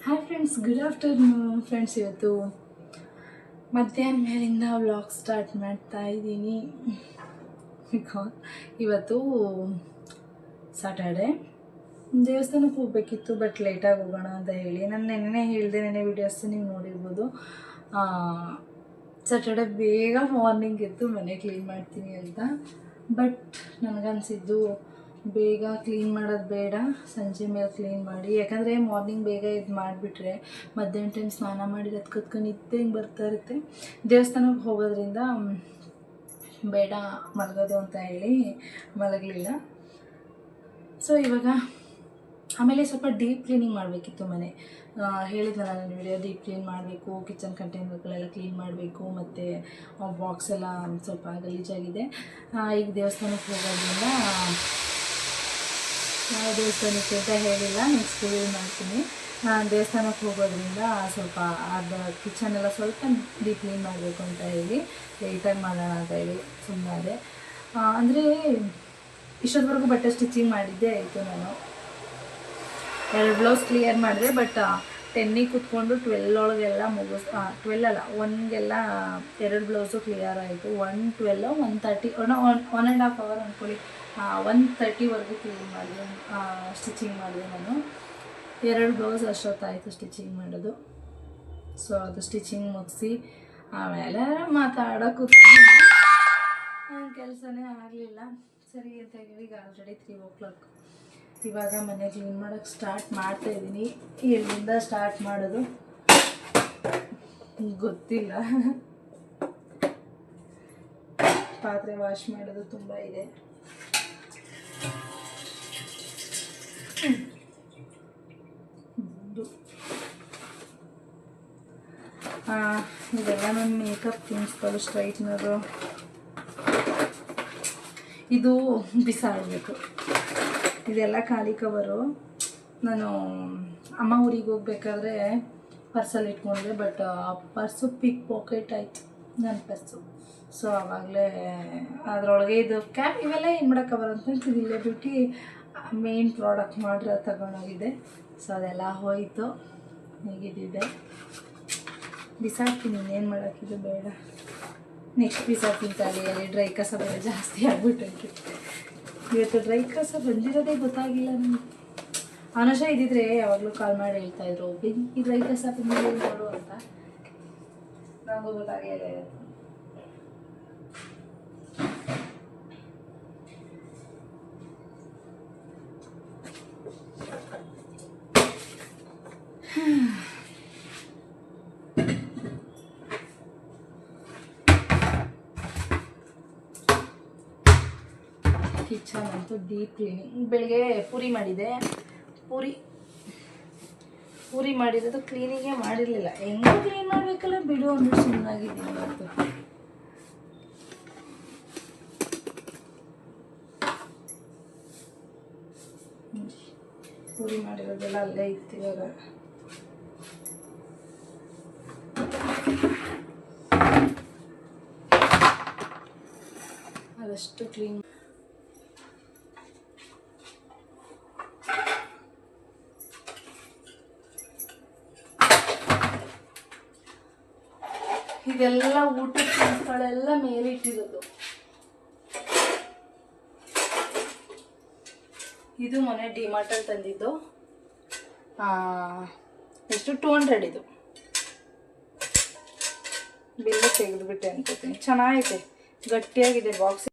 Hi friends, good afternoon friends. ಇವತ್ತು ಮಧ್ಯಾಹ್ನ ಮೇಲಿಂದ ವ್ಲಾಗ್ ಸ್ಟಾರ್ಟ್ ಮಾಡ್ತಾ ಇದ್ದೀನಿ. ಬಿಕಾಸ್ ಇವತ್ತು ಸ್ಯಾಟರ್ಡೆ, ದೇವಸ್ಥಾನಕ್ಕೆ ಹೋಗಬೇಕಿತ್ತು, ಬಟ್ ಲೇಟಾಗಿ ಹೋಗೋಣ ಅಂತ ಹೇಳಿ ನಾನು ನೆನ್ನೆ ಹೇಳಿದೆ. ನೆನ್ನೆ ವೀಡಿಯೋಸ್ ನೀವು ನೋಡಿರ್ಬೋದು. ಸ್ಯಾಟರ್ಡೆ ಬೇಗ ಮಾರ್ನಿಂಗ್ ಎದ್ದು ಮನೆ ಕ್ಲೀನ್ ಮಾಡ್ತೀನಿ ಅಂತ. ಬಟ್ ನನಗನ್ಸಿದ್ದು ಬೇಗ ಕ್ಲೀನ್ ಮಾಡೋದು ಬೇಡ, ಸಂಜೆ ಮೇಲೆ ಕ್ಲೀನ್ ಮಾಡಿ. ಯಾಕಂದರೆ ಮಾರ್ನಿಂಗ್ ಬೇಗ ಇದು ಮಾಡಿಬಿಟ್ರೆ ಮಧ್ಯಾಹ್ನ ಟೈಮ್ ಸ್ನಾನ ಮಾಡಿ ಕತ್ಕೊಂಡು ನಿದ್ದೆ ಹಿಂಗೆ ಬರ್ತಾ ಇರುತ್ತೆ. ದೇವಸ್ಥಾನಕ್ಕೆ ಹೋಗೋದ್ರಿಂದ ಬೇಡ ಮಲಗೋದು ಅಂತ ಹೇಳಿ ಮಲಗಲಿಲ್ಲ. ಸೊ ಇವಾಗ ಆಮೇಲೆ ಸ್ವಲ್ಪ ಡೀಪ್ ಕ್ಲೀನಿಂಗ್ ಮಾಡಬೇಕಿತ್ತು ಮನೆ. ಹೇಳಿದ್ನಲ್ಲ ನಾನು ವಿಡಿಯೋ, ಡೀಪ್ ಕ್ಲೀನ್ ಮಾಡಬೇಕು, ಕಿಚನ್ ಕಂಟೈನರ್ಗಳೆಲ್ಲ ಕ್ಲೀನ್ ಮಾಡಬೇಕು, ಮತ್ತು ಬಾಕ್ಸ್ ಎಲ್ಲ ಸ್ವಲ್ಪ ಗಲೀಜಾಗಿದೆ. ಈಗ ದೇವಸ್ಥಾನಕ್ಕೆ ಹೋಗೋದ್ರಿಂದ ದೇವಸ್ಥಾನಕ್ಕೆ ಅಂತ ಹೇಳಿಲ್ಲ, ನೆಕ್ಸ್ಟ್ ವಿಡಿಯೋ ಮಾಡ್ತೀನಿ. ದೇವಸ್ಥಾನಕ್ಕೆ ಹೋಗೋದ್ರಿಂದ ಸ್ವಲ್ಪ ಅದು ಕಿಚನ್ ಎಲ್ಲ ಸ್ವಲ್ಪ ಡೀಪ್ ಕ್ಲೀನ್ ಮಾಡಬೇಕು ಅಂತ ಹೇಳಿ ಲೇಟಾಗಿ ಮಾಡೋಣ ಅಂತ ಹೇಳಿ ಸುಮ್ಮನೆ. ಅಂದರೆ ಇಷ್ಟೊತ್ತವರೆಗೂ ಬಟ್ಟೆ ಸ್ಟಿಚಿಂಗ್ ಮಾಡಿದ್ದೇ ಆಯಿತು. ನಾನು 2 ಬ್ಲೌಸ್ ಕ್ಲಿಯರ್ ಮಾಡಿದೆ, ಬಟ್ 10ಗೆ ಕೂತ್ಕೊಂಡು 12 ಒಳಗೆಲ್ಲ 12 ಅಲ್ಲ 1ಗೆಲ್ಲ 2 ಬ್ಲೌಸು ಕ್ಲಿಯರ್ ಆಯಿತು. 1 12 1:30 1.5 ಅವರ್ ಅಂದ್ಕೊಳ್ಳಿ. 1:30ವರೆಗೂ ಕ್ಲೀನ್ ಮಾಡಿದೆ, ಸ್ಟಿಚಿಂಗ್ ಮಾಡಿದೆ ನಾನು. 2 ಬ್ಲೌಸ್ ಅಷ್ಟೊತ್ತಾಯಿತು ಸ್ಟಿಚಿಂಗ್ ಮಾಡೋದು. ಸೊ ಅದು ಸ್ಟಿಚಿಂಗ್ ಮುಗಿಸಿ ಆಮೇಲೆ ಮಾತಾಡೋ ಕೂತ್ಕೊಂಡು ನನ್ನ ಕೆಲಸನೇ ಆಗಲಿಲ್ಲ. ಸರಿ ಅಂತ ಹೇಳಿ ಈಗ ಆಲ್ರೆಡಿ 3 o'clock. ಇವಾಗ ಮನೆ ಕ್ಲೀನ್ ಮಾಡೋಕ್ಕೆ ಸ್ಟಾರ್ಟ್ ಮಾಡ್ತಾಯಿದ್ದೀನಿ. ಎಲ್ಲಿಂದ ಸ್ಟಾರ್ಟ್ ಮಾಡೋದು ಗೊತ್ತಿಲ್ಲ. ಪಾತ್ರೆ ವಾಶ್ ಮಾಡೋದು ತುಂಬ ಇದೆ. ಇದೆಲ್ಲ ನನ್ನ ಮೇಕಪ್ ಥಿಂಗ್ಸ್ಗಳು, ಸ್ಟ್ರೈಟ್ನರು. ಇದು ಬಿಸಾಡಬೇಕು. ಇದೆಲ್ಲ ಖಾಲಿ ಕವರು. ನಾನು ಅಮ್ಮ ಊರಿಗೆ ಹೋಗ್ಬೇಕಾದ್ರೆ ಪರ್ಸಲ್ಲಿ ಇಟ್ಕೊಂಡೆ, ಬಟ್ ಆ ಪರ್ಸು ಪಿಕ್ ಪಾಕೆಟ್ ಆಯಿತು ನನ್ನ ಪರ್ಸು. ಸೊ ಆವಾಗಲೇ ಅದರೊಳಗೆ ಇದು ಕ್ಯಾಪ್ ಇವೆಲ್ಲ ಏನು ಮಾಡೋಕ್ಕೆ ಬರೋಂತ ಇಲ್ಲೇ ಬ್ಯೂಟಿ ಮೇನ್ ಪ್ರಾಡಕ್ಟ್ ಮಾಡ್ರೆ ತಗೊಂಡೋಗಿದೆ. ಸೊ ಅದೆಲ್ಲ ಹೋಯಿತು, ಹೇಗಿದ್ದಿದೆ ಬಿಸಾಕ್ತೀನಿ. ಇನ್ನೇನು ಮಾಡೋಕ್ಕಿದು ಬೇಡ, ನೆಕ್ಸ್ಟ್ ಬಿಸಾಕ್ತೀನಿ. ತಲೆಯಲ್ಲಿ ಡ್ರೈ ಕಸ ಬೇರೆ ಜಾಸ್ತಿ ಆಗ್ಬಿಟ್ಟೈತೆ. ಇವತ್ತು ಡ್ರೈ ಕಸ ಬಂದಿರೋದೇ ಗೊತ್ತಾಗಿಲ್ಲ ನನಗೆ. ಅನುಷ ಇದ್ದಿದ್ರೆ ಯಾವಾಗಲೂ ಕಾಲ್ ಮಾಡಿ ಹೇಳ್ತಾಯಿದ್ರು, ಈ ಡ್ರೈ ಕಸ ಬಂದಿದೆ ನೋಡು ಅಂತ. ನನಗೂ ಗೊತ್ತಾಗಿಲ್ಲ. ಕಿಚನ್ ಅಂತೂ ಡೀಪ್ ಕ್ಲೀನಿಂಗ್. ಬೆಳಗ್ಗೆ ಪೂರಿ ಮಾಡಿದೆ. ಪೂರಿ ಮಾಡಿರೋದು ಕ್ಲೀನಿಂಗೇ ಮಾಡಿರಲಿಲ್ಲ. ಹೆಂಗೂ ಕ್ಲೀನ್ ಮಾಡಬೇಕಲ್ಲ, ಬಿಡು ಅಂದ್ಬಿಟ್ಟು ಸುಮ್ಮನಾಗಿದ್ದೀನಿ. ಇವತ್ತು ಪೂರಿ ಮಾಡಿರೋದೆಲ್ಲ ಅಲ್ಲೇ ಇತ್ತು. ಇವಾಗ ಅದಷ್ಟು ಕ್ಲೀನ್. ಇದೆಲ್ಲ ಊಟದ ತಿನಿಸುಗಳೆಲ್ಲ ಮೇಲೆ ಇಟ್ಟಿರೋದು. ಇದು ಮೊನ್ನೆ ಡಿಮಾರ್ಟಲ್ಲಿ ತಂದಿದ್ದು. ಎಷ್ಟು 200 ಇದು. ಬಿಲ್ಲು ತೆಗೆದುಬಿಟ್ಟೆ ಅನ್ಕೋತೀನಿ. ಚೆನ್ನಾಗೈತೆ, ಗಟ್ಟಿಯಾಗಿದೆ ಬಾಕ್ಸ್.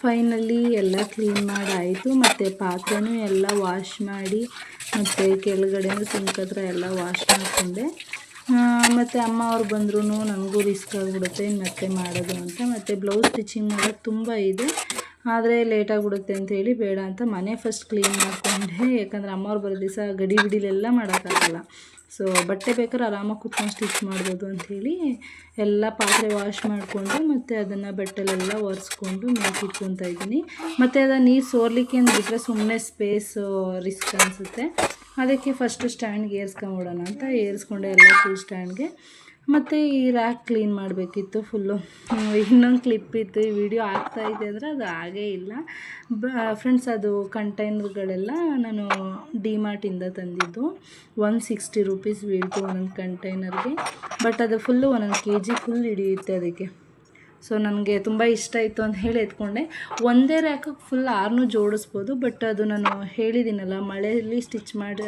ಫೈನಲಿ ಎಲ್ಲ ಕ್ಲೀನ್ ಮಾಡಾಯಿತು. ಮತ್ತು ಪಾತ್ರೆನೂ ಎಲ್ಲ ವಾಶ್ ಮಾಡಿ ಮತ್ತು ಕೆಳಗಡೆನೂ ಸಿಂಕ್ ಹತ್ರ ಎಲ್ಲ ವಾಶ್ ಮಾಡಿಕೊಂಡೆ. ಮತ್ತು ಅಮ್ಮ ಅವ್ರು ಬಂದ್ರೂ ನನಗೂ ರಿಸ್ಕ್ ಆಗಿಬಿಡುತ್ತೆ ಮತ್ತೆ ಮಾಡೋದು ಅಂತ. ಮತ್ತು ಬ್ಲೌಸ್ ಸ್ಟಿಚಿಂಗ್ ಮಾಡೋದು ತುಂಬ ಇದೆ, ಆದರೆ ಲೇಟಾಗಿಬಿಡುತ್ತೆ ಅಂತೇಳಿ ಬೇಡ ಅಂತ ಮನೆ ಫಸ್ಟ್ ಕ್ಲೀನ್ ಮಾಡಿಕೊಂಡೆ. ಯಾಕಂದರೆ ಅಮ್ಮ ಅವ್ರು ಬರೋ ದಿವಸ ಗಡಿ ಬಿಡಿಲೆಲ್ಲ ಮಾಡೋಕ್ಕಾಗಲ್ಲ. ಸೊ ಬಟ್ಟೆ ಬೇಕಾದ್ರೆ ಆರಾಮಾಗಿ ಕುತ್ಕೊಂಡು ಸ್ಟಿಚ್ ಮಾಡ್ಬೋದು ಅಂಥೇಳಿ ಎಲ್ಲ ಪಾತ್ರೆ ವಾಶ್ ಮಾಡಿಕೊಂಡು ಮತ್ತು ಅದನ್ನು ಬಟ್ಟೆಲೆಲ್ಲ ಒರೆಸ್ಕೊಂಡು ಮೇಲ್ಕ್ ಇಟ್ಕೊತಾ ಇದ್ದೀನಿ. ಮತ್ತು ಅದನ್ನು ನೀರು ಸೋರ್ಲಿಕ್ಕೆ ಅಂದ್ಬಿಟ್ರೆ ಸುಮ್ಮನೆ ಸ್ಪೇಸು ರಿಸ್ಕ್ ಅನಿಸುತ್ತೆ. ಅದಕ್ಕೆ ಫಸ್ಟು ಸ್ಟ್ಯಾಂಡ್ಗೆ ಏರಿಸ್ಕೊಂಬಿಡೋಣ ಅಂತ ಏರಿಸ್ಕೊಂಡೆ ಎಲ್ಲ ಫುಲ್ ಸ್ಟ್ಯಾಂಡ್ಗೆ. ಮತ್ತು ಈ ರ್ಯಾಕ್ ಕ್ಲೀನ್ ಮಾಡಬೇಕಿತ್ತು ಫುಲ್ಲು. ಇನ್ನೊಂದು ಕ್ಲಿಪ್ ಇತ್ತು, ಈ ವಿಡಿಯೋ ಆಗ್ತಾಯಿದೆ ಅಂದರೆ ಅದು ಆಗೇ ಇಲ್ಲ ಫ್ರೆಂಡ್ಸ್. ಅದು ಕಂಟೈನರ್ಗಳೆಲ್ಲ ನಾನು ಡಿಮಾರ್ಟಿಂದ ತಂದಿದ್ದು. 160 ರೂಪೀಸ್ ಬೀಳ್ತು ಒಂದೊಂದು ಕಂಟೈನರ್ಗೆ. ಬಟ್ ಅದು ಫುಲ್ಲು 1 kg ಫುಲ್ ಹಿಡಿಯುತ್ತೆ ಅದಕ್ಕೆ. ಸೊ ನನಗೆ ತುಂಬ ಇಷ್ಟ ಇತ್ತು ಅಂತ ಹೇಳಿ ಎತ್ಕೊಂಡೆ. ಒಂದೇ ರ್ಯಾಕಕ್ಕೆ ಫುಲ್ 6 ಜೋಡಿಸ್ಬೋದು. ಬಟ್ ಅದು ನಾನು ಹೇಳಿದ್ದೀನಲ್ಲ, ಮಳೆಯಲ್ಲಿ ಸ್ಟಿಚ್ ಮಾಡಿ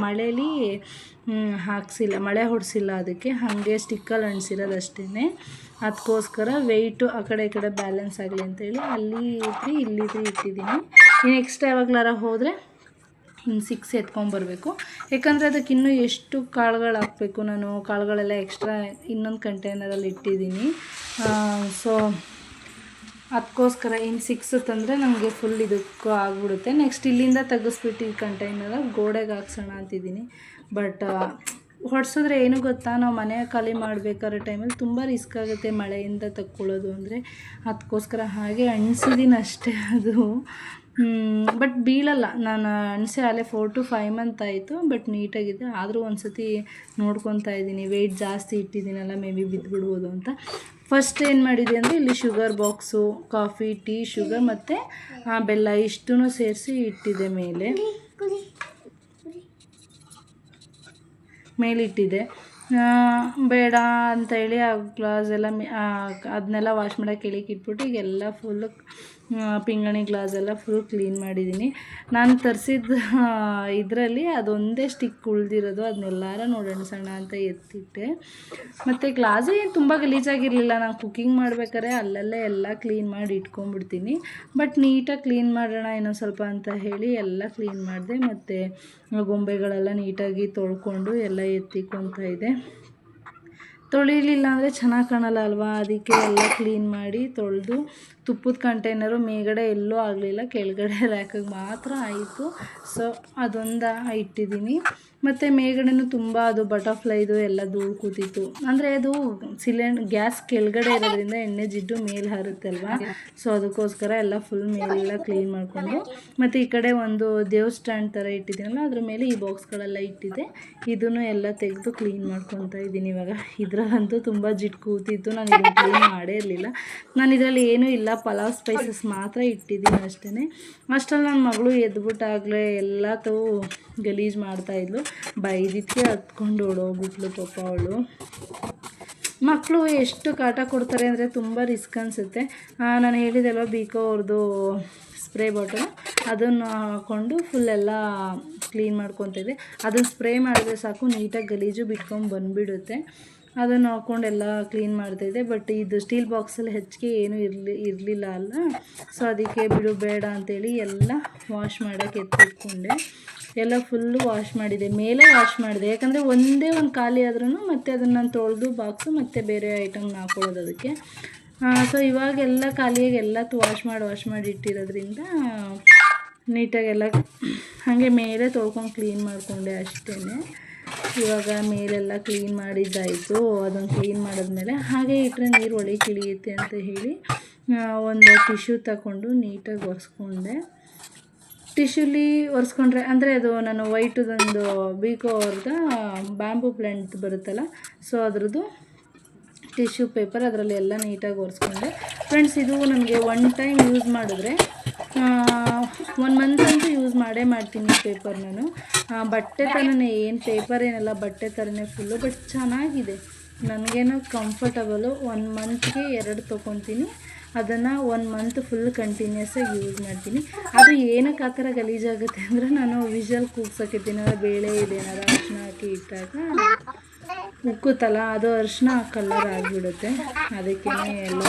ಮಳೆಯಲ್ಲಿ ಹಾಕ್ಸಿಲ್ಲ, ಮಳೆ ಹೊಡೆಸಿಲ್ಲ, ಅದಕ್ಕೆ ಹಾಗೆ ಸ್ಟಿಕ್ಕಲ್ಲಿ ಅಂಟಿಸಿರೋದು ಅಷ್ಟೇ. ಅದಕ್ಕೋಸ್ಕರ ವೆಯ್ಟು ಆ ಕಡೆ ಈ ಕಡೆ ಬ್ಯಾಲೆನ್ಸ್ ಆಗಲಿ ಅಂತೇಳಿ ಅಲ್ಲಿ ಇಲ್ಲಿ ಇಟ್ಟಿದ್ದೀನಿ. ನೆಕ್ಸ್ಟ್ ಯಾವಾಗಲಾರ ಹೋದರೆ ಇನ್ನು 6 ಎತ್ಕೊಂಬರ್ಬೇಕು. ಯಾಕಂದರೆ ಅದಕ್ಕೆ ಇನ್ನೂ ಎಷ್ಟು ಕಾಳುಗಳು ಹಾಕಬೇಕು, ನಾನು ಕಾಳುಗಳೆಲ್ಲ ಎಕ್ಸ್ಟ್ರಾ ಇನ್ನೊಂದು ಕಂಟೈನರಲ್ಲಿ ಇಟ್ಟಿದ್ದೀನಿ. ಸೊ ಅದಕ್ಕೋಸ್ಕರ ಇನ್ನು 6 ತಂದರೆ ನಮಗೆ ಫುಲ್ ಇದಕ್ಕೂ ಆಗಿಬಿಡುತ್ತೆ. ನೆಕ್ಸ್ಟ್ ಇಲ್ಲಿಂದ ತೆಗೆಸ್ಬಿಟ್ಟು ಈ ಕಂಟೈನರ ಗೋಡೆಗೆ ಹಾಕ್ಸೋಣ ಅಂತಿದ್ದೀನಿ. ಬಟ್ ಹೊಡ್ಸಿದ್ರೆ ಏನು ಗೊತ್ತಾ, ನಾವು ಮನೆ ಖಾಲಿ ಮಾಡಬೇಕಾದ್ರೆ ಟೈಮಲ್ಲಿ ತುಂಬ ರಿಸ್ಕ್ ಆಗುತ್ತೆ ಮಳೆಯಿಂದ ತಕ್ಕೊಳ್ಳೋದು ಅಂದರೆ. ಅದಕ್ಕೋಸ್ಕರ ಹಾಗೆ ಅಣಿಸಿದ್ದೀನಿ ಅಷ್ಟೇ. ಅದು ಬಟ್ ಬೀಳಲ್ಲ. ನಾನು ಅಣಿಸಿ ಅಲ್ಲೇ 4 to 5 month ಆಯಿತು. ಬಟ್ ನೀಟಾಗಿದೆ. ಆದರೂ ಒಂದು ಸತಿ ನೋಡ್ಕೊತಾ ಇದ್ದೀನಿ, ವೆಯ್ಟ್ ಜಾಸ್ತಿ ಇಟ್ಟಿದ್ದೀನಲ್ಲ, ಮೇ ಬಿ ಬಿದ್ದುಬಿಡ್ಬೋದು ಅಂತ. ಫಸ್ಟ್ ಏನು ಮಾಡಿದೆ ಅಂದರೆ ಇಲ್ಲಿ sugar box, coffee, tea, sugar ಮತ್ತು ಬೆಲ್ಲ ಇಷ್ಟೂ ಸೇರಿಸಿ ಇಟ್ಟಿದೆ ಮೇಲಿಟ್ಟಿದೆ. ಬೇಡ ಅಂತೇಳಿ ಆ ಗ್ಲಾಸ್ ಎಲ್ಲ ಅದನ್ನೆಲ್ಲ ವಾಶ್ ಮಾಡೋಕ್ಕೆ ಕೆಳಗೆ ಇಟ್ಬಿಟ್ಟು ಈಗೆಲ್ಲ ಫುಲ್ಲು ಪಿಂಗಾಣಿ ಗ್ಲಾಸ್ ಎಲ್ಲ ಫುಲ್ ಕ್ಲೀನ್ ಮಾಡಿದ್ದೀನಿ. ನಾನು ತರಿಸಿದ ಇದರಲ್ಲಿ ಅದೊಂದೇ ಸ್ಟಿಕ್ ಉಳಿದಿರೋದು, ಅದನ್ನೆಲ್ಲರ ನೋಡೋಣ ಅಂತ ಎತ್ತಿಟ್ಟೆ. ಮತ್ತು ಗ್ಲಾಸೇ ತುಂಬ ಗಲೀಜಾಗಿರಲಿಲ್ಲ. ನಾನು ಕುಕ್ಕಿಂಗ್ ಮಾಡ್ಬೇಕಾದ್ರೆ ಅಲ್ಲಲ್ಲೇ ಎಲ್ಲ ಕ್ಲೀನ್ ಮಾಡಿ ಇಟ್ಕೊಂಡ್ಬಿಡ್ತೀನಿ. ಬಟ್ ನೀಟಾಗಿ ಕ್ಲೀನ್ ಮಾಡೋಣ ಇನ್ನೊಂದು ಸ್ವಲ್ಪ ಅಂತ ಹೇಳಿ ಎಲ್ಲ ಕ್ಲೀನ್ ಮಾಡಿದೆ. ಮತ್ತು ಗೊಂಬೆಗಳೆಲ್ಲ ನೀಟಾಗಿ ತೊಳ್ಕೊಂಡು ಎಲ್ಲ ಎತ್ತಿಕೊತಾ ಇದೆ. ತೊಳಿಲಿಲ್ಲ ಅಂದರೆ ಚೆನ್ನಾಗಿ ಕಾಣಲ್ಲ ಅಲ್ವಾ, ಅದಕ್ಕೆ ಎಲ್ಲ ಕ್ಲೀನ್ ಮಾಡಿ ತೊಳೆದು ತುಪ್ಪದ ಕಂಟೈನರು ಮೇಲ್ಗಡೆ ಎಲ್ಲೂ ಆಗಲಿಲ್ಲ, ಕೆಳಗಡೆ ರ್ಯಾಕಿಗೆ ಮಾತ್ರ ಆಯಿತು. ಸೊ ಅದೊಂದು ಇಟ್ಟಿದ್ದೀನಿ. ಮತ್ತು ಮೇಲ್ಗಡೆನೂ ತುಂಬ ಅದು ಬಟರ್ಫ್ಲೈದು ಎಲ್ಲ ಧೂಳು ಕೂತಿತ್ತು. ಅಂದರೆ ಅದು ಗ್ಯಾಸ್ ಕೆಳಗಡೆ ಇರೋದ್ರಿಂದ ಎಣ್ಣೆ ಜಿಡ್ಡು ಮೇಲೆ ಹಾರುತ್ತೆ ಅಲ್ವಾ. ಸೊ ಅದಕ್ಕೋಸ್ಕರ ಎಲ್ಲ ಫುಲ್ ಮೇಲೆಲ್ಲ ಕ್ಲೀನ್ ಮಾಡಿಕೊಂಡು, ಮತ್ತು ಈ ಕಡೆ ಒಂದು ದೇವ್ ಸ್ಟ್ಯಾಂಡ್ ಥರ ಇಟ್ಟಿದ್ದೀನಲ್ಲ, ಅದ್ರ ಮೇಲೆ ಈ ಬಾಕ್ಸ್ಗಳೆಲ್ಲ ಇಟ್ಟಿದ್ದೆ. ಇದನ್ನು ಎಲ್ಲ ತೆಗೆದು ಕ್ಲೀನ್ ಮಾಡ್ಕೊತಾ ಇದ್ದೀನಿ ಇವಾಗ. ಇದರಲ್ಲಂತೂ ತುಂಬ ಜಿಡ್ಡು ಕೂತಿತ್ತು, ನಾನು ಇದನ್ನು ಕ್ಲೀನ್ ಮಾಡೇ ಇರಲಿಲ್ಲ. ನಾನು ಇದರಲ್ಲಿ ಏನೂ ಇಲ್ಲ, ಪಲಾವ್ ಸ್ಪೈಸಸ್ ಮಾತ್ರ ಇಟ್ಟಿದ್ದೀನಿ ಅಷ್ಟೇ. ಅಷ್ಟರಲ್ಲಿ ನನ್ನ ಮಗಳು ಎದ್ಬಿಟ್ಟಾಗಲೇ ಎಲ್ಲ ಗಲೀಜು ಮಾಡ್ತಾಯಿದ್ಲು. ಬೈದಿದ್ದಕ್ಕೆ ಹತ್ಕೊಂಡು ಓಡೋಗ್ಬಿಟ್ಲು ಪಾಪ ಅವಳು. ಮಕ್ಕಳು ಎಷ್ಟು ಕಾಟ ಕೊಡ್ತಾರೆ ಅಂದರೆ ತುಂಬ ರಿಸ್ಕ್ ಅನಿಸುತ್ತೆ. ನಾನು ಹೇಳಿದೆಲ್ವ ಬಿಕೋ ಅವ್ರದ್ದು ಸ್ಪ್ರೇ ಬಾಟಲ್, ಅದನ್ನು ಹಾಕ್ಕೊಂಡು ಫುಲ್ಲೆಲ್ಲ ಕ್ಲೀನ್ ಮಾಡ್ಕೊತಿದ್ದೆ. ಅದನ್ನು ಸ್ಪ್ರೇ ಮಾಡಿದ್ರೆ ಸಾಕು, ನೀಟಾಗಿ ಗಲೀಜು ಬಿಟ್ಕೊಂಡು ಬಂದುಬಿಡುತ್ತೆ. ಅದನ್ನು ಹಾಕ್ಕೊಂಡೆಲ್ಲ ಕ್ಲೀನ್ ಮಾಡ್ತಾಯಿದ್ದೆ. ಬಟ್ ಇದು ಸ್ಟೀಲ್ ಬಾಕ್ಸಲ್ಲಿ ಹೆಚ್ಚಿಗೆ ಏನೂ ಇರಲಿಲ್ಲ ಅಲ್ಲ. ಸೊ ಅದಕ್ಕೆ ಬಿಡು ಬೇಡ ಅಂಥೇಳಿ ಎಲ್ಲ ವಾಶ್ ಮಾಡೋಕ್ಕೆ ಎತ್ತಿಟ್ಕೊಂಡೆ. ಎಲ್ಲ ಫುಲ್ಲು ವಾಶ್ ಮಾಡಿದೆ, ಮೇಲೆ ವಾಶ್ ಮಾಡಿದೆ. ಯಾಕಂದರೆ ಒಂದೇ ಒಂದು ಖಾಲಿ ಆದ್ರೂ ಮತ್ತೆ ಅದನ್ನು ನಾನು ತೊಳೆದು ಬಾಕ್ಸು ಮತ್ತು ಬೇರೆ ಐಟಮ್ನ ಹಾಕ್ಕೊಳ್ಳೋದು ಅದಕ್ಕೆ. ಸೊ ಇವಾಗೆಲ್ಲ ಖಾಲಿಯಾಗಿ ಎಲ್ಲ ವಾಶ್ ಮಾಡಿ ಇಟ್ಟಿರೋದ್ರಿಂದ ನೀಟಾಗೆಲ್ಲ ಹಾಗೆ ಮೇಲೆ ತೊಳ್ಕೊಂಡು ಕ್ಲೀನ್ ಮಾಡಿಕೊಂಡೆ ಅಷ್ಟೇ. ಇವಾಗ ಮೇಲೆಲ್ಲ ಕ್ಲೀನ್ ಮಾಡಿದ್ದಾಯಿತು. ಅದನ್ನು ಕ್ಲೀನ್ ಮಾಡಿದ್ಮೇಲೆ ಹಾಗೆ ಇಟ್ಟರೆ ನೀರು ಒಳಗೆ ಇಳಿಯುತ್ತೆ ಅಂತ ಹೇಳಿ ಒಂದು ಟಿಶ್ಯೂ ತಗೊಂಡು ನೀಟಾಗಿ ಒರೆಸ್ಕೊಂಡೆ. ಟಿಶ್ಯೂಲಿ ಒರೆಸ್ಕೊಂಡ್ರೆ ಅಂದರೆ ಅದು ನಾನು ವೈಟುದೊಂದು ಬಿಕೋ ಅವ್ರದ್ದು ಬ್ಯಾಂಬೂ ಪ್ಲ್ಯಾಂಟ್ ಬರುತ್ತಲ್ಲ, ಸೊ ಅದ್ರದ್ದು ಟಿಶ್ಯೂ ಪೇಪರ್, ಅದರಲ್ಲಿ ಎಲ್ಲ ನೀಟಾಗಿ ಒರೆಸ್ಕೊಂಡೆ. ಫ್ರೆಂಡ್ಸ್, ಇದು ನನಗೆ 1 ಟೈಮ್ ಯೂಸ್ ಮಾಡಿದ್ರೆ 1 ಮಂತ್ ಅಂತೂ ಯೂಸ್ ಮಾಡ್ತೀನಿ ಪೇಪರ್. ನಾನು ಬಟ್ಟೆ ಥರನೇ, ಏನು ಪೇಪರ್ ಏನಲ್ಲ, ಬಟ್ಟೆ ಥರನೇ ಫುಲ್ಲು. ಬಟ್ ಚೆನ್ನಾಗಿದೆ, ನನಗೇನೋ ಕಂಫರ್ಟಬಲು. 1 ಮಂತ್ಗೆ 2 ತೊಗೊತೀನಿ. ಅದನ್ನು 1 ಮಂತ್ ಫುಲ್ ಕಂಟಿನ್ಯೂಸಾಗಿ ಯೂಸ್ ಮಾಡ್ತೀನಿ. ಅದು ಏನಕ್ಕೆ ಆ ಥರ ಗಲೀಜಾಗುತ್ತೆ ಅಂದರೆ, ನಾನು ವಿಷಲ್ ಕೂಗ್ಸೋಕ್ಕಿದ್ದೀನಿ, ಬೇಳೆ ಇದೇನಾರ ಅರಿಶಿನ ಹಾಕಿ ಇಟ್ಟಾಗ ಉಕ್ಕುತ್ತಲ್ಲ, ಅದು ಅರಿಶಿನ ಕಲರ್ ಆಗಿಬಿಡುತ್ತೆ. ಅದಕ್ಕೇ ಎಲ್ಲ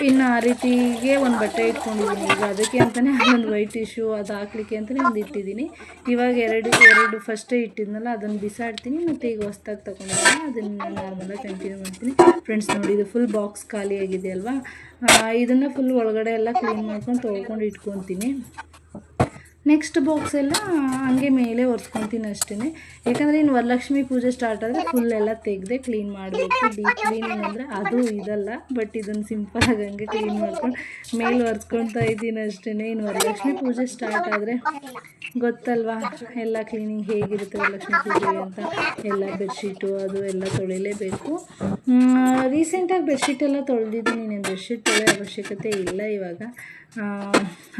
ಇನ್ನು ಆ ರೀತಿಗೆ ಒಂದು ಬಟ್ಟೆ ಇಟ್ಕೊಂಡಿದ್ದೀನಿ. ಈಗ ಅದಕ್ಕೆ ಅಂತಲೇ ಅದೊಂದು ವೈಟ್ ಟಿಶ್ಯೂ ಅದು ಹಾಕ್ಲಿಕ್ಕೆ ಅಂತಲೇ ಒಂದು ಇಟ್ಟಿದ್ದೀನಿ. ಇವಾಗ ಎರಡು ಫಸ್ಟೇ ಇಟ್ಟಿದ್ನಲ್ಲ ಅದನ್ನು ಬಿಸಾಡ್ತೀನಿ. ಮತ್ತು ಈಗ ಹೊಸ್ದಾಗಿ ತೊಗೊಂಡಿದ್ದೀನಿ ಅದನ್ನು ನಾರ್ಮಲಾಗಿ ಕಂಟಿನ್ಯೂ ಮಾಡ್ತೀನಿ. ಫ್ರೆಂಡ್ಸ್ ನೋಡಿ, ಇದು ಫುಲ್ ಬಾಕ್ಸ್ ಖಾಲಿಯಾಗಿದೆ ಅಲ್ವಾ, ಇದನ್ನು ಫುಲ್ ಒಳಗಡೆ ಎಲ್ಲ ಕ್ಲೀನ್ ಮಾಡ್ಕೊಂಡು ತೊಳ್ಕೊಂಡು ಇಟ್ಕೊತೀನಿ. ನೆಕ್ಸ್ಟ್ ಬಾಕ್ಸ್ ಎಲ್ಲ ಹಂಗೆ ಮೇಲೆ ಒರೆಸ್ಕೊತೀನಿ ಅಷ್ಟೇ. ಯಾಕಂದರೆ ಇನ್ನು ವರಲಕ್ಷ್ಮಿ ಪೂಜೆ ಸ್ಟಾರ್ಟ್ ಆದರೆ ಫುಲ್ ಎಲ್ಲ ತೆಗೆದೇ ಕ್ಲೀನ್ ಮಾಡಬೇಕು. ಡೀಪ್ ಕ್ಲೀನಿಂಗ್ ಅಂದರೆ ಅದು ಇದಲ್ಲ, ಬಟ್ ಇದನ್ನು ಸಿಂಪಲಾಗಿ ಹಂಗೆ ಕ್ಲೀನ್ ಮಾಡ್ಕೊಂಡು ಮೇಲೆ ಒರೆಸ್ಕೊತಾ ಇದ್ದೀನಿ ಅಷ್ಟೇ. ಇನ್ನು ವರಲಕ್ಷ್ಮಿ ಪೂಜೆ ಸ್ಟಾರ್ಟ್ ಆದರೆ ಗೊತ್ತಲ್ವಾ ಎಲ್ಲ ಕ್ಲೀನಿಂಗ್ ಹೇಗಿರುತ್ತೆ ವರಲಕ್ಷ್ಮಿ ಪೂಜೆಗೆ ಅಂತ. ಎಲ್ಲ ಬೆಡ್ಶೀಟು ಅದು ಎಲ್ಲ ತೊಳಿಲೇಬೇಕು. ರೀಸೆಂಟಾಗಿ ಬೆಡ್ಶೀಟೆಲ್ಲ ತೊಳೆದಿದ್ದೀನಿ. ನೀನು ಬೆಡ್ಶೀಟ್ ತೊಳೆಯೋ ಅವಶ್ಯಕತೆ ಇಲ್ಲ ಇವಾಗ.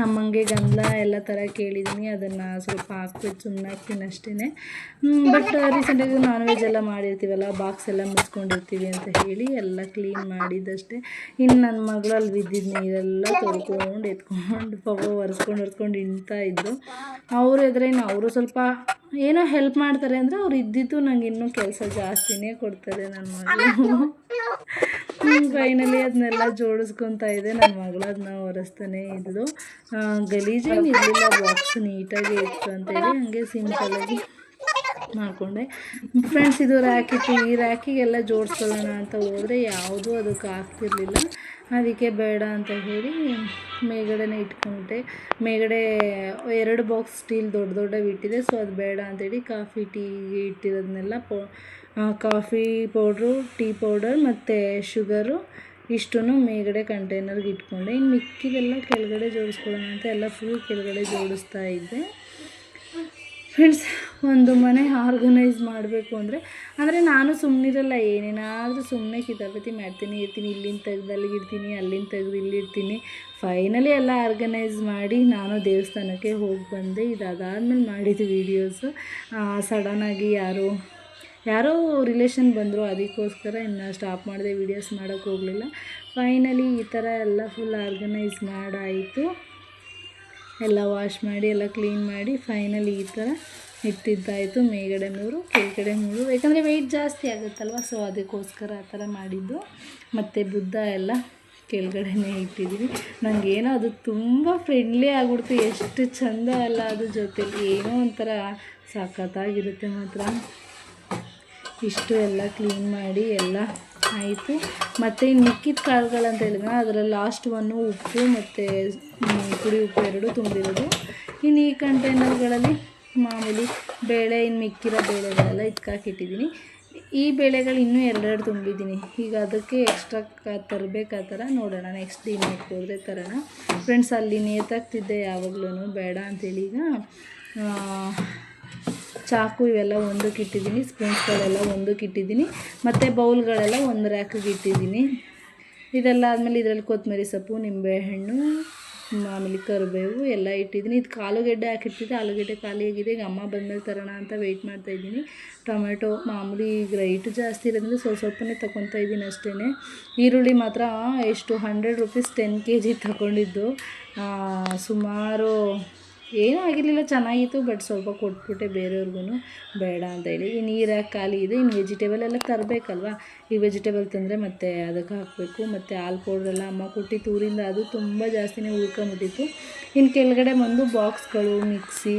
ಅಮ್ಮಂಗೆ ಗಂಧ ಎಲ್ಲ ಥರ ಕೇಳಿದ್ದೀನಿ, ಅದನ್ನು ಸ್ವಲ್ಪ ಹಾಕ್ಬಿಟ್ಟು ಸುಮ್ಮನೆ ಹಾಕ್ತೀನಿ ಅಷ್ಟೇ. ಬಟ್ ರೀಸೆಂಟಾಗಿ ನಾನ್ ವೆಜ್ ಎಲ್ಲ ಮಾಡಿರ್ತೀವಲ್ಲ, ಬಾಕ್ಸ್ ಎಲ್ಲ ಮುಚ್ಕೊಂಡಿರ್ತೀವಿ ಅಂತ ಹೇಳಿ ಎಲ್ಲ ಕ್ಲೀನ್ ಮಾಡಿದ್ದಷ್ಟೇ. ಇನ್ನು ನನ್ನ ಮಗಳು ಅಲ್ಲಿ ಬಿದ್ದಿದ್ದು ನೀರೆಲ್ಲ ತೊಳ್ಕೊಂಡು ಎತ್ಕೊಂಡು ಪಾಪ ಒರೆಸ್ಕೊಂಡು ಇಂತಾ ಇದ್ದರು. ಅವರು ಎದುರೇ ಅವರು ಸ್ವಲ್ಪ ಏನೋ ಹೆಲ್ಪ್ ಮಾಡ್ತಾರೆ ಅಂದರೆ ಅವ್ರು ಇದ್ದಿದ್ದು ನಂಗೆ ಇನ್ನೂ ಕೆಲಸ ಜಾಸ್ತಿನೇ ಕೊಡ್ತಾರೆ ನನ್ನ ಮಗಳು. ಫೈನಲಿ ಅದನ್ನೆಲ್ಲ ಜೋಡಿಸ್ಕೊತಾ ಇದೆ. ನನ್ನ ಮಗಳು ಅದನ್ನ ಒರೆಸ್ತಾನೆ ಇದ್ಲು. ಗಲೀಜೇನು ಇರಲಿಲ್ಲ, ಬಾಕ್ಸ್ ನೀಟಾಗಿ ಇತ್ತು ಅಂತೇಳಿ ಹಂಗೆ ಸಿಂಪಲಾಗಿ ಮಾಡಿಕೊಂಡೆ. ಫ್ರೆಂಡ್ಸ್, ಇದು ರ್ಯಾಕ್ ಇತ್ತು. ಈ ರ್ಯಾಕಿಗೆಲ್ಲ ಜೋಡಿಸ್ಕೊಳ್ಳೋಣ ಅಂತ ಹೋದರೆ ಯಾವುದೂ ಅದಕ್ಕೆ ಆಗ್ತಿರ್ಲಿಲ್ಲ. ಅದಕ್ಕೆ ಬೇಡ ಅಂತ ಹೇಳಿ ಮೇಲ್ಗಡೆನೇ ಇಟ್ಕೊಂಡೆ. ಮೇಲ್ಗಡೆ 2 ಬಾಕ್ಸ್ ಸ್ಟೀಲ್ ದೊಡ್ಡದಾಗಿ ಇಟ್ಟಿದೆ. ಸೊ ಅದು ಬೇಡ ಅಂತೇಳಿ ಕಾಫಿ ಟೀಗೆ ಇಟ್ಟಿರೋದನ್ನೆಲ್ಲ ಕಾಫಿ ಪೌಡ್ರು, ಟೀ ಪೌಡರ್ ಮತ್ತು ಶುಗರು ಇಷ್ಟನ್ನು ಮೇಲ್ಗಡೆ ಕಂಟೈನರ್ಗೆ ಇಟ್ಕೊಂಡೆ. ಇನ್ನು ಮಿಕ್ಕಿದೆಲ್ಲ ಕೆಳಗಡೆ ಜೋಡಿಸ್ಕೊಳ್ಳೋಣ ಅಂತ ಎಲ್ಲ ಫುಲ್ ಕೆಳಗಡೆ ಜೋಡಿಸ್ತಾ ಇದ್ದೆ. ಫ್ರೆಂಡ್ಸ್, ಒಂದು ಮನೆ ಆರ್ಗನೈಸ್ ಮಾಡಬೇಕು ಅಂದರೆ ನಾನು ಸುಮ್ಮನಿರಲ್ಲ. ಏನೇನಾದರೂ ಸುಮ್ಮನೆ ಕಿತಾಪತಿ ಮಾಡ್ತೀನಿ ಇರ್ತೀನಿ. ಇಲ್ಲಿಂದ ತೆಗೆದು ಅಲ್ಲಿಗೆ ಇಡ್ತೀನಿ, ಅಲ್ಲಿಂದ ತೆಗೆದು ಇಲ್ಲಿ ಇಡ್ತೀನಿ. ಫೈನಲಿ ಎಲ್ಲ ಆರ್ಗನೈಸ್ ಮಾಡಿ ನಾನು ದೇವಸ್ಥಾನಕ್ಕೆ ಹೋಗಿ ಬಂದೆ. ಇದಾದಾದ್ಮೇಲೆ ಮಾಡಿದ್ದು ವೀಡಿಯೋಸು. ಸಡನ್ನಾಗಿ ಯಾರೋ ರಿಲೇಷನ್ ಬಂದರು, ಅದಕ್ಕೋಸ್ಕರ ಇನ್ನು ಸ್ಟಾಪ್ ಮಾಡಿದೆ, ವೀಡಿಯೋಸ್ ಮಾಡೋಕ್ಕೆ ಹೋಗಲಿಲ್ಲ. ಫೈನಲಿ ಈ ಥರ ಎಲ್ಲ ಫುಲ್ ಆರ್ಗನೈಸ್ ಮಾಡಾಯಿತು. ಎಲ್ಲ ವಾಶ್ ಮಾಡಿ ಎಲ್ಲ ಕ್ಲೀನ್ ಮಾಡಿ ಫೈನಲಿ ಈ ಥರ ಇಟ್ಟಿದ್ದಾಯಿತು. ಮೇಲ್ಗಡೆ 3 ಕೆಳಗಡೆ 3, ಯಾಕಂದರೆ ವೆಯ್ಟ್ ಜಾಸ್ತಿ ಆಗುತ್ತಲ್ವ, ಸೊ ಅದಕ್ಕೋಸ್ಕರ ಆ ಥರ ಮಾಡಿದ್ದು. ಮತ್ತು ಬುದ್ಧ ಎಲ್ಲ ಕೆಳಗಡೆನೇ ಇಟ್ಟಿದ್ದೀವಿ. ನನಗೇನೋ ಅದು ತುಂಬ ಫ್ರೆಂಡ್ಲಿ ಆಗ್ಬಿಡ್ತು. ಎಷ್ಟು ಚೆಂದ ಅಲ್ಲ ಅದು, ಜೊತೆಲಿ ಏನೋ ಒಂಥರ ಸಖತ್ತಾಗಿರುತ್ತೆ ಮಾತ್ರ. ಇಷ್ಟು ಎಲ್ಲ ಕ್ಲೀನ್ ಮಾಡಿ ಎಲ್ಲ ಆಯಿತು. ಮತ್ತು ಇನ್ನು ಮಿಕ್ಕಿದ ಕಾಳುಗಳಂತ ಹೇಳಿದ್ರೆ ಅದರಲ್ಲಿ ಲಾಸ್ಟ್ ಒನ್ನು ಉಪ್ಪು ಮತ್ತು ಪುಡಿ ಉಪ್ಪು 2 ತುಂಬಿರೋದು. ಇನ್ನು ಈ ಕಂಟೈನರ್ಗಳಲ್ಲಿ ಮಾಮೂಲಿ ಬೇಳೆ, ಇನ್ನು ಮಿಕ್ಕಿರೋ ಬೇಳೆಗಳೆಲ್ಲ ಇಟ್ಕಾಕಿಟ್ಟಿದ್ದೀನಿ. ಈ ಬೇಳೆಗಳು ಇನ್ನೂ 2 ತುಂಬಿದ್ದೀನಿ. ಈಗ ಅದಕ್ಕೆ ಎಕ್ಸ್ಟ್ರಾ ತರಬೇಕು. ಆ ಥರ ನೋಡೋಣ, ನೆಕ್ಸ್ಟ್ ಡಿಮಾರ್ಟ್ಗೆ ಹೋದರೆ ತರೋಣ. ಫ್ರೆಂಡ್ಸ್, ಅಲ್ಲಿ ನೇತಾಕ್ತಿದ್ದೆ ಯಾವಾಗಲೂ ಬೇಡ ಅಂತೇಳಿ. ಈಗ ಚಾಕು ಇವೆಲ್ಲ ಒಂದಕ್ಕೆ ಇಟ್ಟಿದ್ದೀನಿ, ಸ್ಪೂನ್ಸ್ಗಳೆಲ್ಲ ಒಂದಕ್ಕೆ ಇಟ್ಟಿದ್ದೀನಿ, ಮತ್ತು ಬೌಲ್ಗಳೆಲ್ಲ ಒಂದು ರ್ಯಾಕಿಗೆ ಇಟ್ಟಿದ್ದೀನಿ. ಇದೆಲ್ಲ ಆದಮೇಲೆ ಇದರಲ್ಲಿ ಕೊತ್ತಂಬರಿ ಸೊಪ್ಪು, ನಿಂಬೆಹಣ್ಣು, ಮಾಮೂಲಿ ಕರಿಬೇವು ಎಲ್ಲ ಇಟ್ಟಿದ್ದೀನಿ. ಇದು ಆಲೂಗೆಡ್ಡೆ ಹಾಕಿರ್ತಿದ್ದೆ, ಆಲೂಗೆಡ್ಡೆ ಖಾಲಿಯಾಗಿದೆ. ಈಗ ಅಮ್ಮ ಬಂದಮೇಲೆ ತರೋಣ ಅಂತ ವೆಯ್ಟ್ ಮಾಡ್ತಾಯಿದ್ದೀನಿ. ಟೊಮೆಟೊ ಮಾಮೂಲಿ ಈಗ ರೇಟ್ ಜಾಸ್ತಿ ಇರೋದ್ರಿಂದ ಸ್ವಲ್ಪನೇ ತೊಗೊತಾ ಇದ್ದೀನಿ ಅಷ್ಟೇ. ಈರುಳ್ಳಿ ಮಾತ್ರ ಎಷ್ಟು 100 ರೂಪೀಸ್ 10 kg ತೊಗೊಂಡಿದ್ದು. ಸುಮಾರು ಏನೂ ಆಗಿರಲಿಲ್ಲ, ಚೆನ್ನಾಗಿತ್ತು. ಬಟ್ ಸ್ವಲ್ಪ ಕೊಟ್ಬಿಟ್ಟೆ ಬೇರೆಯವ್ರಿಗೂ ಬೇಡ ಅಂತ ಹೇಳಿ. ಇನ್ನು ಈ ರ್ಯಾಕ್ ಖಾಲಿ ಇದೆ. ಇನ್ನು ವೆಜಿಟೇಬಲ್ ಎಲ್ಲ ತರಬೇಕಲ್ವ. ಈ ವೆಜಿಟೇಬಲ್ ತಂದರೆ ಮತ್ತೆ ಅದಕ್ಕೆ ಹಾಕಬೇಕು. ಮತ್ತು ಹಾಲು ಪೌಡ್ರೆಲ್ಲ ಅಮ್ಮ ಕೊಟ್ಟಿತ್ತು ಊರಿಂದ, ಅದು ತುಂಬ ಜಾಸ್ತಿನೇ ಉಳ್ಕೊಂಬಿಟ್ಟಿತ್ತು. ಇನ್ನು ಕೆಳಗಡೆ ಬಂದು ಬಾಕ್ಸ್ಗಳು, ಮಿಕ್ಸಿ,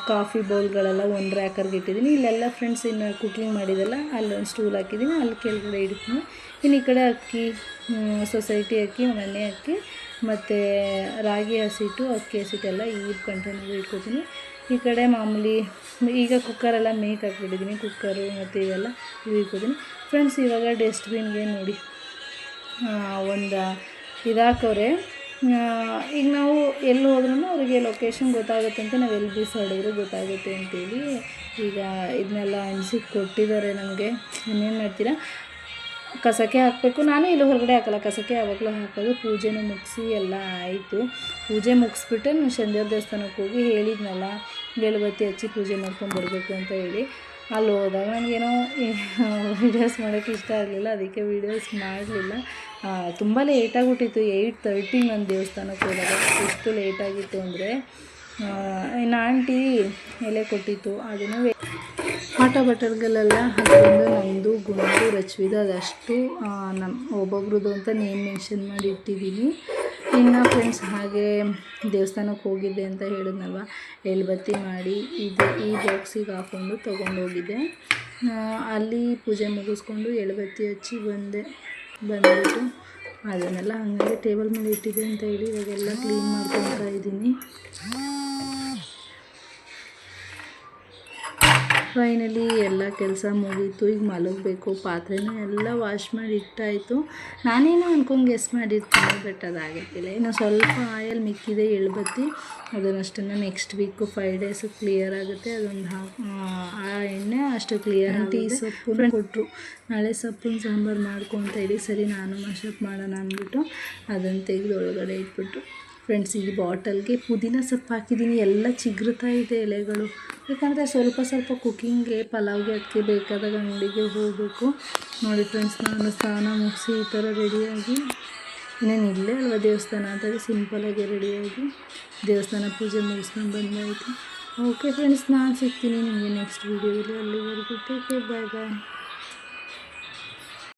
ಕಾಫಿ ಬೌಲ್ಗಳೆಲ್ಲ ಒಂದು ರ್ಯಾಕರ್ಗೆ ಇಟ್ಟಿದ್ದೀನಿ. ಇಲ್ಲೆಲ್ಲ ಫ್ರೆಂಡ್ಸ್ ಇನ್ನು ಕುಕಿಂಗ್ ಮಾಡಿದೆಲ್ಲ ಅಲ್ಲೊಂದು ಸ್ಟೂಲ್ ಹಾಕಿದ್ದೀನಿ, ಅಲ್ಲಿ ಕೆಳಗಡೆ ಇಡ್ತೀನಿ. ಇನ್ನು ಈ ಕಡೆ ಅಕ್ಕಿ, ಸೊಸೈಟಿ ಅಕ್ಕಿ, ಮನೆ ಅಕ್ಕಿ ಮತ್ತು ರಾಗಿ ಹಸಿಟ್ಟು, ಅಕ್ಕಿ ಹಸಿಟ್ಟೆಲ್ಲ ಈ ಕಂಟೈನರ್ ಇಟ್ಕೊತೀನಿ. ಈ ಕಡೆ ಮಾಮೂಲಿ ಈಗ ಕುಕ್ಕರೆಲ್ಲ ಮೇಕ್ ಹಾಕ್ಬಿಟ್ಟಿದ್ದೀನಿ. ಕುಕ್ಕರು ಮತ್ತು ಇವೆಲ್ಲ ಇದು ಇಟ್ಕೊತೀನಿ. ಫ್ರೆಂಡ್ಸ್, ಇವಾಗ ಡಸ್ಟ್ಬಿನ್ಗೆ ನೋಡಿ ಒಂದು ಇದಾಕವ್ರೆ. ಈಗ ನಾವು ಎಲ್ಲಿ ಹೋದ್ರೂ ಅವರಿಗೆ ಲೊಕೇಶನ್ ಗೊತ್ತಾಗುತ್ತೆ ಅಂತ, ನಾವು ಎಲ್ಲಿ ಬಿಸಾಡಿದ್ರು ಗೊತ್ತಾಗುತ್ತೆ ಅಂತೇಳಿ ಈಗ ಇದನ್ನೆಲ್ಲ ಅನ್ಸಿಟ್ಟು ಕೊಟ್ಟಿದ್ದಾರೆ ನಮಗೆ. ಇನ್ನೇನು ಮಾಡ್ತೀರಾ, ಕಸಕ್ಕೆ ಹಾಕಬೇಕು. ನಾನು ಇಲ್ಲಿ ಹೊರಗಡೆ ಹಾಕಲ್ಲ, ಕಸಕ್ಕೆ ಯಾವಾಗಲೂ ಹಾಕೋದು. ಪೂಜೆನೂ ಮುಗಿಸಿ ಎಲ್ಲ ಆಯಿತು. ಪೂಜೆ ಮುಗಿಸ್ಬಿಟ್ಟೆ ನಾನು ಶನಿದೇವ್ರ ದೇವಸ್ಥಾನಕ್ಕೆ ಹೋಗಿ ಹೇಳಿದ್ನಲ್ಲ, ಮೆಳುಬತ್ತಿ ಹಚ್ಚಿ ಪೂಜೆ ಮಾಡ್ಕೊಂಡ್ಬರ್ಬೇಕು ಅಂತ ಹೇಳಿ. ಅಲ್ಲಿ ಹೋದಾಗ ನನಗೇನೋ ವೀಡಿಯೋಸ್ ಮಾಡೋಕ್ಕೆ ಇಷ್ಟ ಆಗಲಿಲ್ಲ, ಅದಕ್ಕೆ ವೀಡಿಯೋಸ್ ಮಾಡಲಿಲ್ಲ. ತುಂಬ ಲೇಟಾಗಿಬಿಟ್ಟಿತ್ತು. 8:30 ನಾನು ದೇವಸ್ಥಾನಕ್ಕೆ ಹೋದಾಗ. ಎಷ್ಟು ಲೇಟಾಗಿತ್ತು ಅಂದರೆ, ಇನ್ನು ಆಂಟಿ ಎಲೆ ಕೊಟ್ಟಿತ್ತು, ಅದನ್ನು ವಾಟರ್ ಬಾಟಲ್ಗಳೆಲ್ಲ ಹಾಕೊಂಡು ನಮ್ಮದು ಗುಂಡು ರಚ್ವಿದು ಅದಷ್ಟು ಒಬ್ಬೊಬ್ರದ್ದು ಅಂತ ನೇಮ್ ಮೆನ್ಷನ್ ಮಾಡಿ ಇಟ್ಟಿದ್ದೀನಿ. ಇನ್ನು ಫ್ರೆಂಡ್ಸ್ ಹಾಗೆ ದೇವಸ್ಥಾನಕ್ಕೆ ಹೋಗಿದ್ದೆ ಅಂತ ಹೇಳಿದ್ನಲ್ವ, ಎಳ್ಬತ್ತಿ ಮಾಡಿ ಈ ಬಾಕ್ಸಿಗೆ ಹಾಕ್ಕೊಂಡು ತೊಗೊಂಡೋಗಿದ್ದೆ. ಅಲ್ಲಿ ಪೂಜೆ ಮುಗಿಸ್ಕೊಂಡು ಎಳ್ಬತ್ತಿ ಹಚ್ಚಿ ಬಂದುಬಿಟ್ಟು ಅದನ್ನೆಲ್ಲ ಹಂಗೆ ಟೇಬಲ್ ಮೇಲೆ ಇಟ್ಟಿದೆ ಅಂತ ಹೇಳಿ ಇವಾಗೆಲ್ಲ ಕ್ಲೀನ್ ಮಾಡ್ಕೊತಾ ಇದ್ದೀನಿ. ಫೈನಲಿ ಎಲ್ಲ ಕೆಲಸ ಮುಗೀತು. ಈಗ ಮಲಗಬೇಕು. ಪಾತ್ರೆನೂ ಎಲ್ಲ ವಾಶ್ ಮಾಡಿ ಇಟ್ಟಾಯಿತು. ನಾನೇನೋ ಅನ್ಕೊಂಡು ಗೆಸ್ ಮಾಡಿರ್ತೀನಿ, ಬಟ್ ಅದಾಗಿದ್ದಿಲ್ಲ. ಇನ್ನು ಸ್ವಲ್ಪ ಆಯಲ್ ಮಿಕ್ಕಿದೆ ಎಳ್ಬತ್ತಿ, ಅದನ್ನಷ್ಟನ್ನು ನೆಕ್ಸ್ಟ್ ವೀಕು 5 days ಕ್ಲಿಯರ್ ಆಗುತ್ತೆ. ಅದೊಂದು ಆ ಎಣ್ಣೆ ಅಷ್ಟು ಕ್ಲಿಯರ್. ಟೀ ಸೊಪ್ಪು ಕೊಟ್ಟರು, ನಾಳೆ ಸೊಪ್ಪಿನ ಸಾಂಬಾರು ಮಾಡ್ಕೊತ ಇದ್ದೀವಿ. ಸರಿ ನಾನು ಮಶಪ್ ಮಾಡೋಣ ಅಂದ್ಬಿಟ್ಟು ಅದನ್ನು ತೆಗೆದು ಒಳಗಡೆ ಇಟ್ಬಿಟ್ಟು ಫ್ರೆಂಡ್ಸ್ ಈ ಬಾಟಲ್ಗೆ ಪುದೀನ ಸೊಪ್ಪು ಹಾಕಿದ್ದೀನಿ. ಎಲ್ಲ ಚಿಗುರ್ತಾ ಇದೆ ಎಲೆಗಳು, ಯಾಕಂದರೆ ಸ್ವಲ್ಪ ಕುಕ್ಕಿಂಗ್ಗೆ ಪಲಾವ್ಗೆ ಅದಕ್ಕೆ ಬೇಕಾದಾಗ ಅಂಗಡಿಗೆ ಹೋಗಬೇಕು. ನೋಡಿ ಫ್ರೆಂಡ್ಸ್, ನಾನು ಸ್ನಾನ ಮುಗಿಸಿ ಈ ಥರ ರೆಡಿಯಾಗಿ, ಇನ್ನೇನು ಇಲ್ಲೇ ಅಲ್ವಾ ದೇವಸ್ಥಾನ ಅಂತ ಸಿಂಪಲಾಗಿ ರೆಡಿಯಾಗಿ ದೇವಸ್ಥಾನ ಪೂಜೆ ಮುಗಿಸ್ಕೊಂಡು ಬಂದಾಯಿತು. ಓಕೆ ಫ್ರೆಂಡ್ಸ್, ನಾನು ಸಿಗ್ತೀನಿ ನಿಮಗೆ ನೆಕ್ಸ್ಟ್ ವೀಡಿಯೋದಲ್ಲಿ. ಅಲ್ಲಿವರೆಗೂ ಟೇಕ್ ಕೇರ್, ಬಾಯ್ ಬಾಯ್.